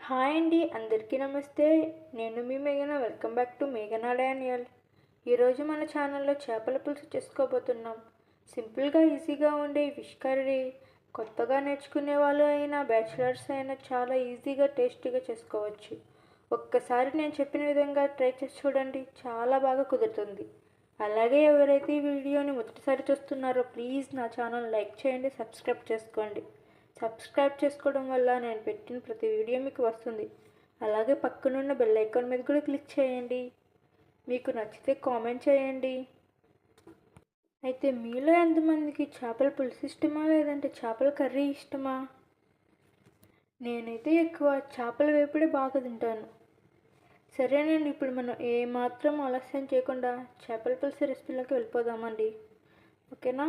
Hi అండి, అందరికీ నమస్తే. నేను మీ మేఘన. వెల్కమ్ బ్యాక్ టు మేఘనా డానియల్. ఈరోజు మన ఛానల్లో చేపల పులుసు చేసుకోబోతున్నాం. సింపుల్గా ఈజీగా ఉండే ఈ ఫిష్ కర్రీ కొత్తగా నేర్చుకునే వాళ్ళు అయినా బ్యాచిలర్స్ అయినా చాలా ఈజీగా టేస్టీగా చేసుకోవచ్చు. ఒక్కసారి నేను చెప్పిన విధంగా ట్రై చేసి చూడండి, చాలా బాగా కుదురుతుంది. అలాగే ఎవరైతే ఈ వీడియోని మొదటిసారి చూస్తున్నారో ప్లీజ్ నా ఛానల్ లైక్ చేయండి, సబ్స్క్రైబ్ చేసుకోండి. సబ్స్క్రైబ్ చేసుకోవడం వల్ల నేను పెట్టిన ప్రతి వీడియో మీకు వస్తుంది. అలాగే పక్కనున్న బెల్ ఐకాన్ మీద కూడా క్లిక్ చేయండి. మీకు నచ్చితే కామెంట్ చేయండి. అయితే మీలో ఎంతమందికి చేపల పులుసు ఇష్టమా, లేదంటే చేపల కర్రీ ఇష్టమా? నేనైతే ఎక్కువ చేపల వేపుడే బాగా తింటాను. సరేనండి, ఇప్పుడు మనం ఏమాత్రం ఆలస్యం చేయకుండా చేపల పులుసు రెసిపీలోకి వెళ్ళిపోదామండి. ఓకేనా?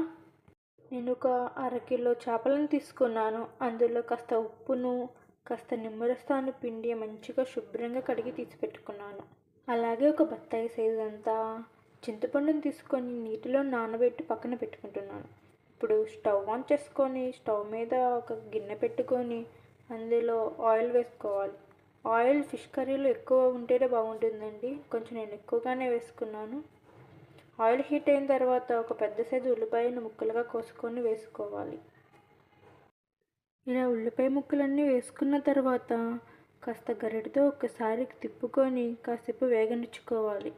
నేను ఒక అరకిలో చేపలను తీసుకున్నాను. అందులో కాస్త ఉప్పును, కాస్త నిమ్మరసాన్ని పిండి మంచిగా శుభ్రంగా కడిగి తీసి పెట్టుకున్నాను. అలాగే ఒక బత్తాయి సైజు అంతా చింతపండుని తీసుకొని నీటిలో నానబెట్టి పక్కన పెట్టుకుంటున్నాను. ఇప్పుడు స్టవ్ ఆన్ చేసుకొని స్టవ్ మీద ఒక గిన్నె పెట్టుకొని అందులో ఆయిల్ వేసుకోవాలి. ఆయిల్ ఫిష్ కర్రీలో ఎక్కువ ఉంటేనే బాగుంటుందండి. కొంచెం నేను ఎక్కువగానే వేసుకున్నాను. ఆయిల్ హీట్ అయిన తర్వాత ఒక పెద్ద సైజు ఉల్లిపాయను ముక్కలుగా కోసుకొని వేసుకోవాలి. ఇలా ఉల్లిపాయ ముక్కలన్నీ వేసుకున్న తర్వాత కాస్త గరిటెతో ఒక్కసారి తిప్పుకొని కాసేపు వేగనిచ్చుకోవాలి.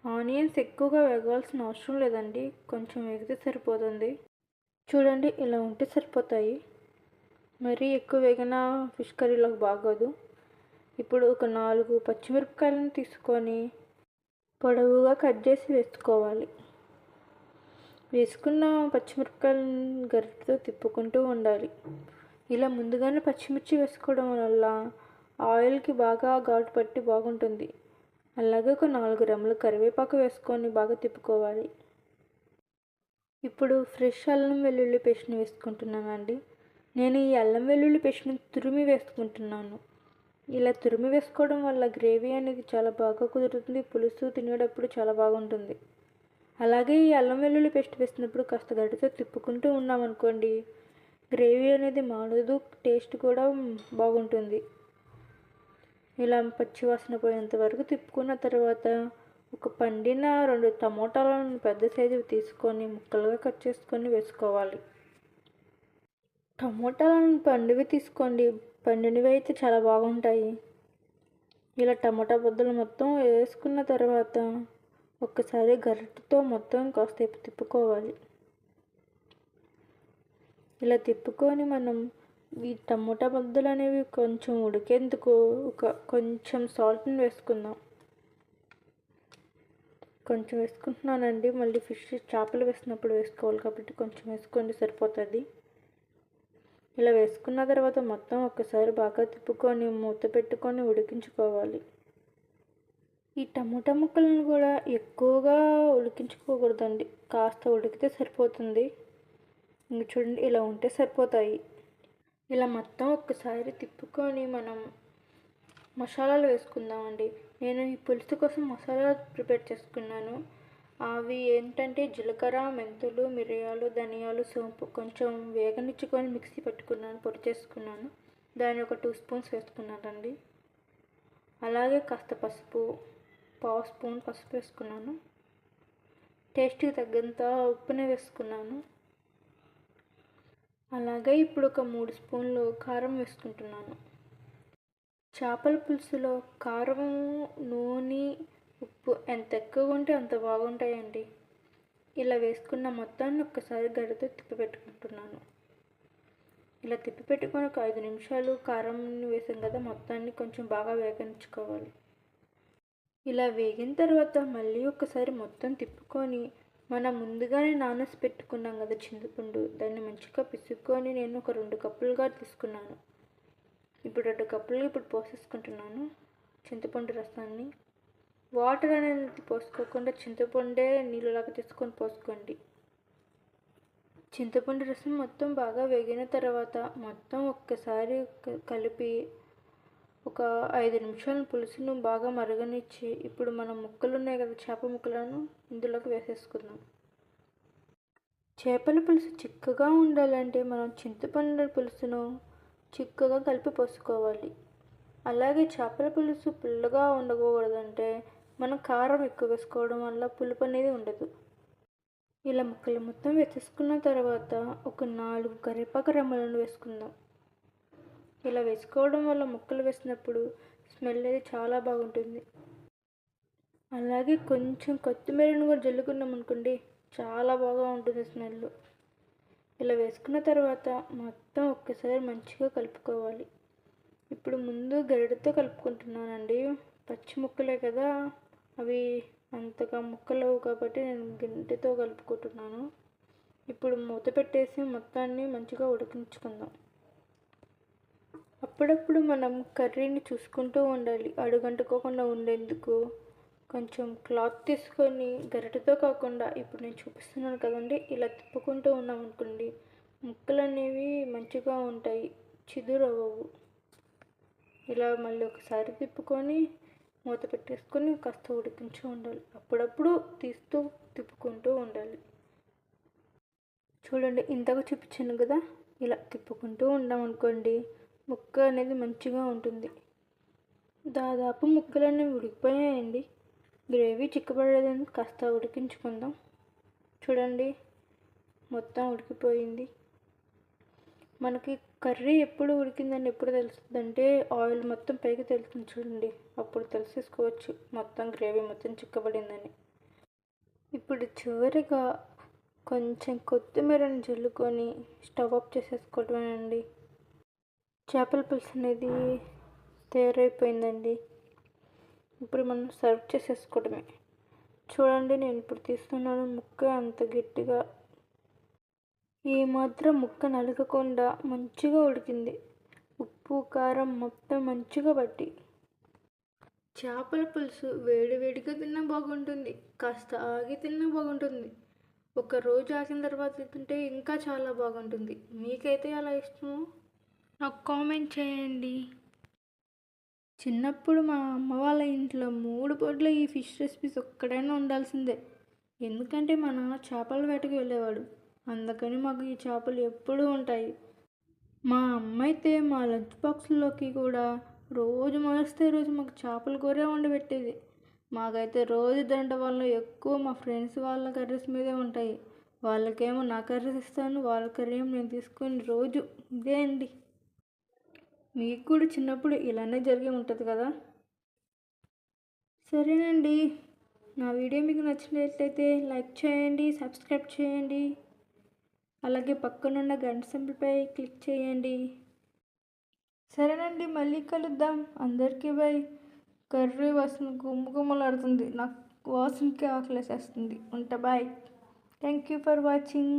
ఆనియన్స్ ఎక్కువగా వేగవలసిన అవసరం లేదండి, కొంచెం వేగితే సరిపోతుంది. చూడండి, ఇలా ఉంటే సరిపోతాయి. మరీ ఎక్కువ వేగిన ఫిష్ కర్రీలోకి బాగోదు. ఇప్పుడు ఒక 4 పచ్చిమిరపకాయలను తీసుకొని పొడవుగా కట్ చేసి వేసుకోవాలి. వేసుకున్న పచ్చిమిరపకాయలను గరిటెతో తిప్పుకుంటూ ఉండాలి. ఇలా ముందుగానే పచ్చిమిర్చి వేసుకోవడం వల్ల ఆయిల్కి బాగా ఘాటు పట్టి బాగుంటుంది. అలాగే ఒక 4 రెమ్మలు కరివేపాకు వేసుకొని బాగా తిప్పుకోవాలి. ఇప్పుడు ఫ్రెష్ అల్లం వెల్లుల్లి పేస్ట్ని వేసుకుంటున్నానండి. నేను ఈ అల్లం వెల్లుల్లి పేస్ట్ని తురిమి వేసుకుంటున్నాను. ఇలా తురిమి వేసుకోవడం వల్ల గ్రేవీ అనేది చాలా బాగా కుదురుతుంది. పులుసు తినేటప్పుడు చాలా బాగుంటుంది. అలాగే ఈ అల్లం వెల్లుల్లి పేస్ట్ వేసినప్పుడు కాస్త గడ్డతో తిప్పుకుంటూ ఉన్నామనుకోండి, గ్రేవీ అనేది మాడదు, టేస్ట్ కూడా బాగుంటుంది. ఇలా పచ్చివాసన పోయేంత వరకు తిప్పుకున్న తర్వాత ఒక పండిన 2 టమోటాలను పెద్ద సైజు తీసుకొని ముక్కలుగా కట్ చేసుకొని వేసుకోవాలి. టమోటాలను పండివి తీసుకోండి, పండినవి అయితే చాలా బాగుంటాయి. ఇలా టమోటా బద్దలు మొత్తం వేసుకున్న తర్వాత ఒక్కసారి గరిటెతో మొత్తం కాసేపు తిప్పుకోవాలి. ఇలా తిప్పుకొని మనం ఈ టమోటా బద్దలు అనేవి కొంచెం ఉడికేందుకు కొంచెం సాల్ట్ని వేసుకుందాం. కొంచెం వేసుకుంటున్నానండి, మళ్ళీ ఫిష్ చేపలు వేసినప్పుడు వేసుకోవాలి కాబట్టి కొంచెం వేసుకోండి, సరిపోతుంది. ఇలా వేసుకున్న తర్వాత మొత్తం ఒక్కసారి బాగా తిప్పుకొని మూత పెట్టుకొని ఉడికించుకోవాలి. ఈ టమోటా ముక్కలను కూడా ఎక్కువగా ఉడికించుకోకూడదండి, కాస్త ఉడికితే సరిపోతుంది. ఇంక చూడండి, ఇలా ఉంటే సరిపోతాయి. ఇలా మొత్తం ఒక్కసారి తిప్పుకొని మనం మసాలాలు వేసుకుందామండి. నేను ఈ పులుసు కోసం మసాలా ప్రిపేర్ చేసుకున్నాను. అవి ఏంటంటే జీలకర్ర, మెంతులు, మిరియాలు, ధనియాలు, సోంపు కొంచెం వేగనిచ్చుకొని మిక్సీ పెట్టుకున్నాను, పొడి చేసుకున్నాను. దాన్ని ఒక 2 స్పూన్స్ వేసుకున్నానండి. అలాగే కాస్త పసుపు, 1/2 స్పూన్ పసుపు వేసుకున్నాను. టేస్ట్కి తగ్గంత ఉప్పుని వేసుకున్నాను. అలాగే ఇప్పుడు ఒక 3 స్పూన్లు కారం వేసుకుంటున్నాను. చేపల పులుసులో కారం, నూనె, ఉప్పు ఎంత ఎక్కువగా ఉంటే అంత బాగుంటాయండి. ఇలా వేసుకున్న మొత్తాన్ని ఒక్కసారి గరిటెతో తిప్పి పెట్టుకుంటున్నాను. ఇలా తిప్పి పెట్టుకొని ఒక 5 నిమిషాలు కారం వేసాం కదా, మొత్తాన్ని కొంచెం బాగా వేగనిచ్చుకోవాలి. ఇలా వేగిన తర్వాత మళ్ళీ ఒకసారి మొత్తం తిప్పుకొని మనం ముందుగానే నానేసి పెట్టుకున్నాం కదా చింతపండు, దాన్ని మంచిగా పిసుక్కొని నేను ఒక 2 కప్పులుగా తీసుకున్నాను. ఇప్పుడు 2 కప్పులు పోసేసుకుంటున్నాను చింతపండు రసాన్ని. వాటర్ అనేది పోసుకోకుండా చింతపండే నీళ్ళలాగా తీసుకొని పోసుకోండి. చింతపండు రసం మొత్తం బాగా వేగిన తర్వాత మొత్తం ఒక్కసారి కలిపి ఒక 5 నిమిషాలు పులుసును బాగా మరగనిచ్చి ఇప్పుడు మనం ముక్కలు ఉన్నాయి కదా, చేప ముక్కలను ఇందులోకి వేసేసుకుందాం. చేపల పులుసు చిక్కగా ఉండాలంటే మనం చింతపండు పులుసును చిక్కగా కలిపి పోసుకోవాలి. అలాగే చేపల పులుసు పుల్లగా ఉండకూడదంటే మనం కారం ఎక్కువ వేసుకోవడం వల్ల పులుపు అనేది ఉండదు. ఇలా ముక్కలు మొత్తం వేసేసుకున్న తర్వాత ఒక 4 కరివేపాకు రెమ్మలను వేసుకుందాం. ఇలా వేసుకోవడం వల్ల ముక్కలు వేసినప్పుడు స్మెల్ అనేది చాలా బాగుంటుంది. అలాగే కొంచెం కొత్తిమీరను కూడా జల్లుకున్నాం అనుకోండి, చాలా బాగా ఉంటుంది స్మెల్. ఇలా వేసుకున్న తర్వాత మొత్తం ఒక్కసారి మంచిగా కలుపుకోవాలి. ఇప్పుడు ముందు గరిటెతో కలుపుకుంటున్నానండి. పచ్చి ముక్కలే కదా, అవి అంతగా ముక్కలు కాబట్టి నేను గరిటెతో కలుపుకుంటున్నాను. ఇప్పుడు మూత పెట్టేసి మొత్తాన్ని మంచిగా ఉడికించుకుందాం. అప్పుడప్పుడు మనం కర్రీని చూసుకుంటూ ఉండాలి. అడుగంటుకోకుండా ఉండేందుకు కొంచెం క్లాత్ తీసుకొని గరిటెతో కాకుండా ఇప్పుడు నేను చూపిస్తున్నాను కదండి, ఇలా తిప్పుకుంటూ ఉన్నాం అనుకోండి, ముక్కలు అనేవి మంచిగా ఉంటాయి, చిదురవ్వవు. ఇలా మళ్ళీ ఒకసారి తిప్పుకొని మూత పెట్టేసుకొని కాస్త ఉడికించి ఉండాలి. అప్పుడప్పుడు తీస్తూ తిప్పుకుంటూ ఉండాలి. చూడండి, ఇంతగా చూపించాను కదా, ఇలా తిప్పుకుంటూ ఉన్నామనుకోండి ముక్క అనేది మంచిగా ఉంటుంది. దాదాపు ముక్కలన్నీ ఉడికిపోయాయండి. గ్రేవీ చిక్కబడేదని కాస్త ఉడికించుకుందాం. చూడండి, మొత్తం ఉడికిపోయింది. మనకి కర్రీ ఎప్పుడు ఉడికిందని ఎప్పుడు తెలుస్తుందంటే ఆయిల్ మొత్తం పైకి తెలుస్తుంది చూడండి, అప్పుడు తెలిసేసుకోవచ్చు మొత్తం గ్రేవీ మొత్తం చిక్కబడిందని. ఇప్పుడు చివరిగా కొంచెం కొత్తిమీరని జల్లుకొని స్టవ్ ఆఫ్ చేసేసుకోవడమేనండి. చేపల పులుసు అనేది తయారైపోయిందండి. ఇప్పుడు మనం సర్వ్ చేసేసుకోవడమే. చూడండి, నేను ఇప్పుడు తీస్తున్నాను. ముక్క అంత గట్టిగా ఏమాత్రం ముక్క నలగకుండా మంచిగా ఉడికింది. ఉప్పు కారం మొత్తం మంచిగా పట్టి. చేపల పులుసు వేడి వేడిగా తిన్నా బాగుంటుంది, కాస్త ఆగి తిన్నా బాగుంటుంది, ఒక రోజు ఆగిన తర్వాత తింటే ఇంకా చాలా బాగుంటుంది. మీకైతే అలా ఇష్టమో నాకు కామెంట్ చేయండి. చిన్నప్పుడు మా అమ్మ వాళ్ళ ఇంట్లో 3 పూటలు ఈ ఫిష్ రెసిపీస్ ఒక్కడైనా ఉండాల్సిందే. ఎందుకంటే మా నాన్న చేపల వేటకి వెళ్ళేవాడు, అందుకని మాకు ఈ చేపలు ఎప్పుడూ ఉంటాయి. మా అమ్మ అయితే మా లంచ్ బాక్స్లోకి కూడా రోజు మానేస్తే రోజు మాకు చేపల కూరే వండబెట్టేది. మాకైతే రోజు తినడం వల్ల ఎక్కువ మా ఫ్రెండ్స్ వాళ్ళ కర్రీస్ మీదే ఉంటాయి. వాళ్ళకేమో నా కర్రీస్ ఇస్తాను, వాళ్ళ కర్రీ ఏమో నేను తీసుకొని రోజు ఇదే అండి. మీకు కూడా చిన్నప్పుడు ఇలానే జరిగి ఉంటుంది కదా. సరేనండి, నా వీడియో మీకు నచ్చినట్లయితే లైక్ చేయండి, సబ్స్క్రైబ్ చేయండి, అలాగే పక్కనున్న గంట సింబల్పై క్లిక్ చేయండి. సరేనండి, మళ్ళీ కలుద్దాం. అందరికీ బై. కర్రీ వాసన గుమ్మగుమ్మలాడుతుంది, నాకు వాసనకి ఆకలేసేస్తుంది. ఉంటా, bye. Thank you for watching.